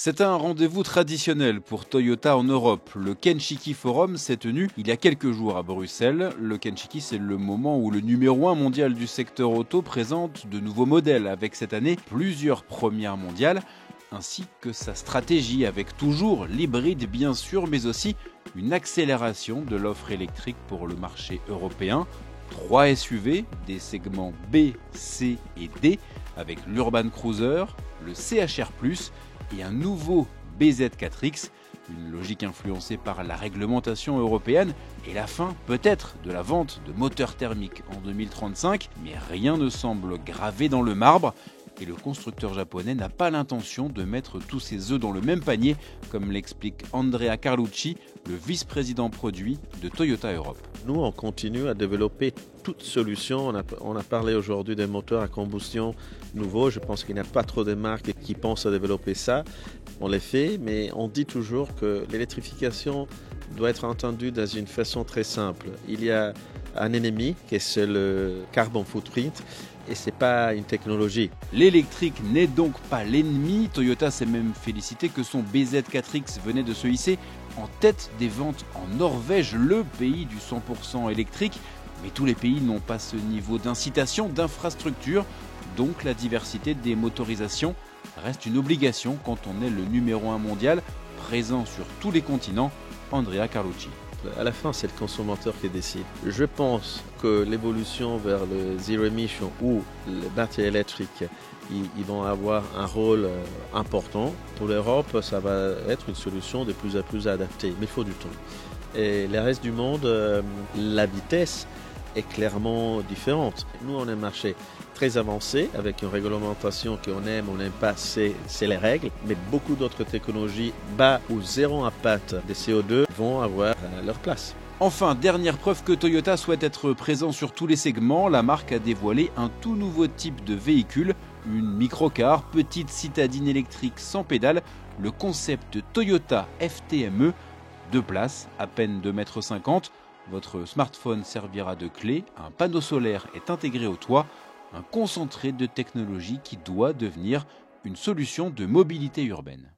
C'est un rendez-vous traditionnel pour Toyota en Europe. Le Kenchiki Forum s'est tenu il y a quelques jours à Bruxelles. Le Kenchiki, c'est le moment où le numéro 1 mondial du secteur auto présente de nouveaux modèles, avec cette année plusieurs premières mondiales, ainsi que sa stratégie avec toujours l'hybride bien sûr, mais aussi une accélération de l'offre électrique pour le marché européen. 3 SUV, des segments B, C et D, avec l'Urban Cruiser, le CHR+, et un nouveau BZ4X, une logique influencée par la réglementation européenne et la fin peut-être de la vente de moteurs thermiques en 2035, mais rien ne semble gravé dans le marbre. Et le constructeur japonais n'a pas l'intention de mettre tous ses œufs dans le même panier, comme l'explique Andrea Carlucci, le vice-président produit de Toyota Europe. Nous, on continue à développer toute solution. On a parlé aujourd'hui des moteurs à combustion nouveaux. Je pense qu'il n'y a pas trop de marques qui pensent à développer ça. On les fait, mais on dit toujours que l'électrification doit être entendue dans une façon très simple. Il y a un ennemi, qui est le carbon footprint, et ce n'est pas une technologie. L'électrique n'est donc pas l'ennemi. Toyota s'est même félicité que son BZ4X venait de se hisser en tête des ventes en Norvège, le pays du 100% électrique. Mais tous les pays n'ont pas ce niveau d'incitation, d'infrastructure, donc la diversité des motorisations reste une obligation quand on est le numéro 1 mondial, présent sur tous les continents. Andrea Carlucci. À la fin, c'est le consommateur qui décide. Je pense que l'évolution vers le zero emission ou les batteries électriques, ils vont avoir un rôle important. Pour l'Europe, ça va être une solution de plus en plus adaptée, mais il faut du temps. Et le reste du monde, la vitesse est clairement différente. Nous, on a un marché très avancé avec une réglementation qu'on aime, on n'aime pas, c'est les règles. Mais beaucoup d'autres technologies bas ou zéro impact des CO2 vont avoir leur place. Enfin, dernière preuve que Toyota souhaite être présent sur tous les segments, la marque a dévoilé un tout nouveau type de véhicule, une microcar, petite citadine électrique sans pédale, le concept Toyota FTME, 2 places, à peine 2,50 m. Votre smartphone servira de clé, un panneau solaire est intégré au toit, un concentré de technologie qui doit devenir une solution de mobilité urbaine.